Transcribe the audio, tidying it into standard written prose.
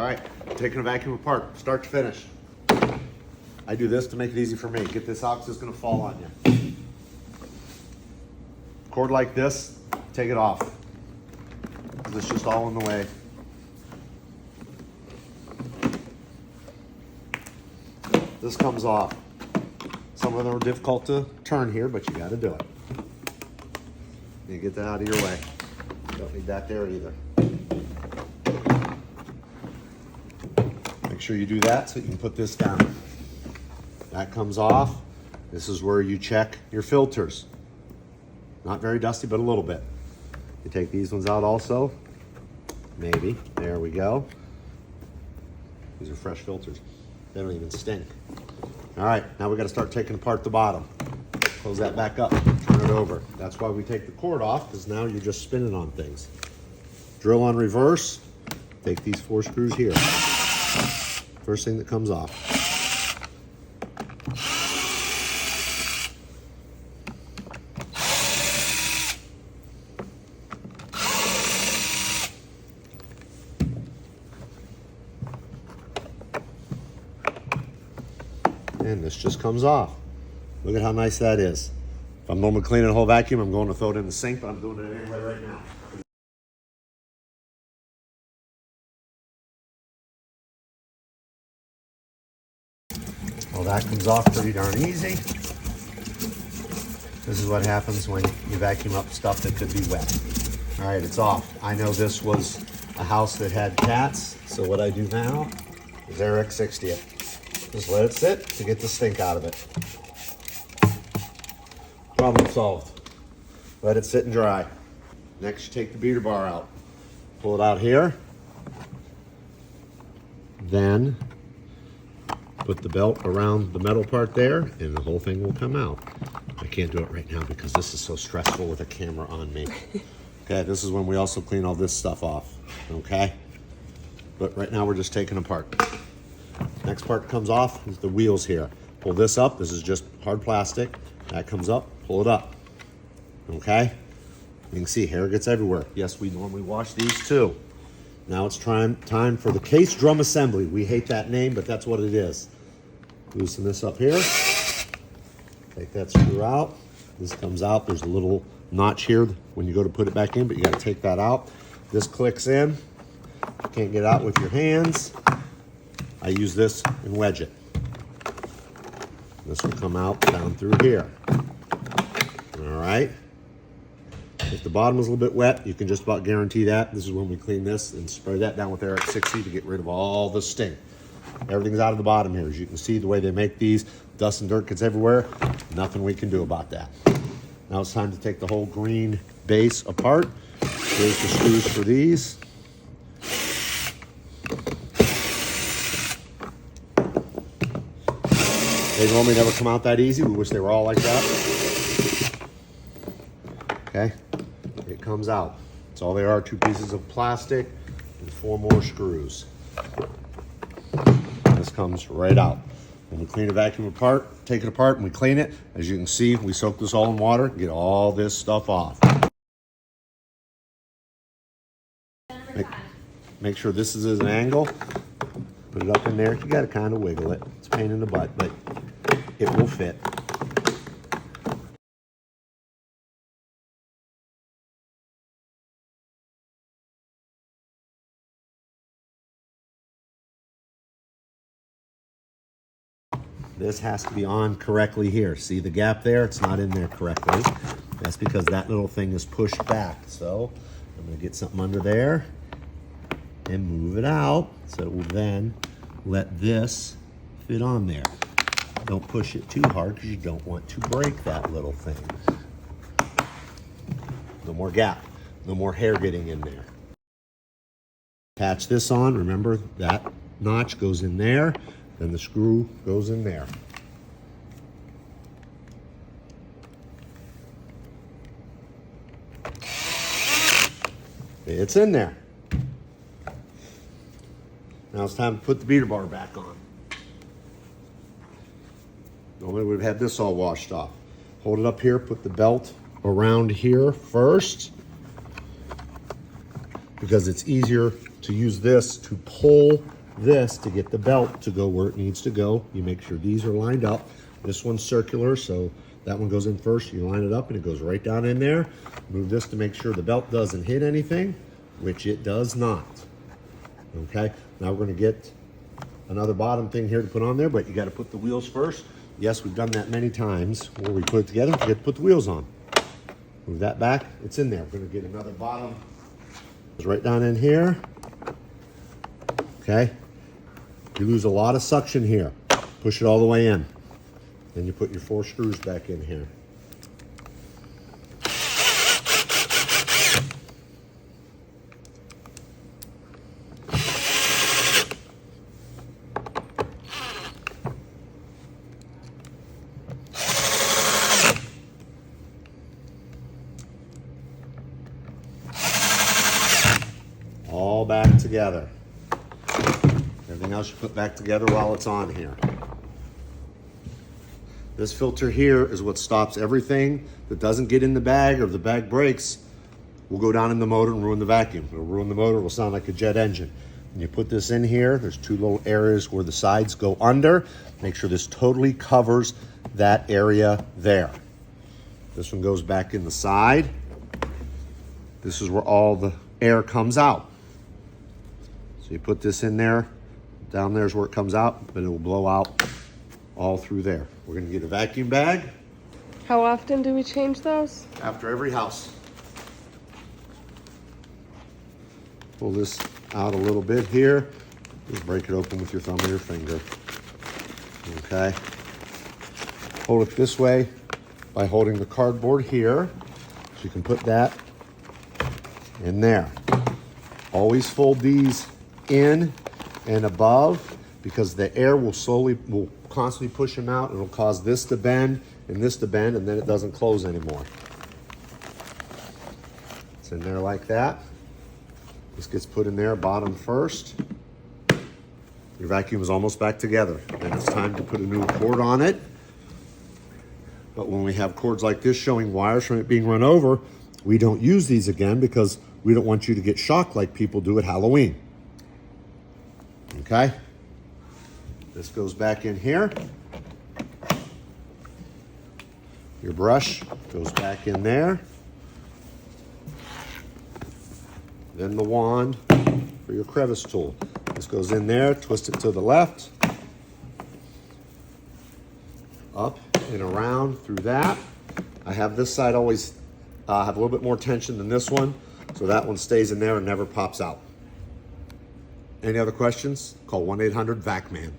All right, taking a vacuum apart, start to finish. I do this to make it easy for me. Get this out, 'cause it's gonna fall on you. Cord like this, take it off, 'cause it's just all in the way. This comes off. Some of them are difficult to turn here, but you gotta do it. You get that out of your way. Don't need that there either. Make sure you do that so you can put this down. That comes off. This is where you check your filters. Not very dusty, but a little bit. You take these ones out also. Maybe. There we go. These are fresh filters. They don't even stink. All right, now we got to start taking apart the bottom. Close that back up, turn it over. That's why we take the cord off, because now you're just spinning on things. Drill on reverse. Take these 4 screws here. First thing that comes off. And this just comes off. Look at how nice that is. If I'm normally cleaning a whole vacuum, I'm going to throw it in the sink, but I'm doing it anyway right now. Well, that comes off pretty darn easy. This is what happens when you vacuum up stuff that could be wet. All right, it's off. I know this was a house that had cats, so what I do now is Eric 60 it. Just let it sit to get the stink out of it. Problem solved. Let it sit and dry. Next, you take the beater bar out. Pull it out here. Then put the belt around the metal part there, and the whole thing will come out. I can't do it right now because this is so stressful with a camera on me. Okay, this is when we also clean all this stuff off. Okay? But right now we're just taking apart. Next part comes off is the wheels here. Pull this up. This is just hard plastic. That comes up. Pull it up. Okay? You can see hair gets everywhere. Yes, we normally wash these too. Now it's time for the case drum assembly. We hate that name, but that's what it is. Loosen this up here. Take that screw out. This comes out. There's a little notch here when you go to put it back in, but you got to take that out. This clicks in. You can't get out with your hands. I use this and wedge it. This will come out down through here. All right. If the bottom is a little bit wet, you can just about guarantee that. This is when we clean this and spray that down with Eric 60 to get rid of all the stink. Everything's out of the bottom here. As you can see, the way they make these, dust and dirt gets everywhere. Nothing we can do about that. Now it's time to take the whole green base apart. Here's the screws for these. They normally never come out that easy. We wish they were all like that. Okay, it comes out. That's all they are, 2 pieces of plastic and 4 more screws. This comes right out. When we clean a vacuum apart, take it apart and we clean it, as you can see, we soak this all in water, get all this stuff off. Make sure this is at an angle. Put it up in there. You got to kind of wiggle it. It's a pain in the butt, but it will fit. This has to be on correctly here. See the gap there? It's not in there correctly. That's because that little thing is pushed back. So I'm going to get something under there and move it out so it will then let this fit on there. Don't push it too hard because you don't want to break that little thing. No more gap, no more hair getting in there. Attach this on. Remember that notch goes in there, then the screw goes in there. It's in there. Now it's time to put the beater bar back on. Normally we've had this all washed off. Hold it up here, put the belt around here first. because it's easier to use this to pull this to get the belt to go where it needs to go. You make sure these are lined up. This one's circular, so that one goes in first. You line it up and it goes right down in there. Move this to make sure the belt doesn't hit anything, which it does not. Okay, now we're gonna get another bottom thing here to put on there, but you gotta put the wheels first. Yes, we've done that many times where we put it together, forget to put the wheels on. Move that back, it's in there. We're gonna get another bottom. It's right down in here. Okay, you lose a lot of suction here. Push it all the way in. Then you put your 4 screws back in here. All back together. Everything else you put back together while it's on here. This filter here is what stops everything that doesn't get in the bag, or if the bag breaks, will go down in the motor and ruin the vacuum. It'll ruin the motor, it'll sound like a jet engine. When you put this in here, there's 2 little areas where the sides go under. Make sure this totally covers that area there. This one goes back in the side. This is where all the air comes out. So you put this in there, down there's where it comes out, but it will blow out all through there. We're gonna get a vacuum bag. How often do we change those? After every house. Pull this out a little bit here. Just break it open with your thumb or your finger. Okay. Hold it this way by holding the cardboard here. So you can put that in there. Always fold these in and above, because the air will constantly push them out, and it'll cause this to bend and this to bend, and then it doesn't close anymore. It's in there like that. This gets put in there bottom first. Your vacuum is almost back together. Then it's time to put a new cord on it. But when we have cords like this showing wires from it being run over, we don't use these again because we don't want you to get shocked like people do at Halloween. Okay? This goes back in here. Your brush goes back in there. Then the wand for your crevice tool. This goes in there, twist it to the left. Up and around through that. I have this side always have a little bit more tension than this one, so that one stays in there and never pops out. Any other questions? Call 1-800-VACMAN.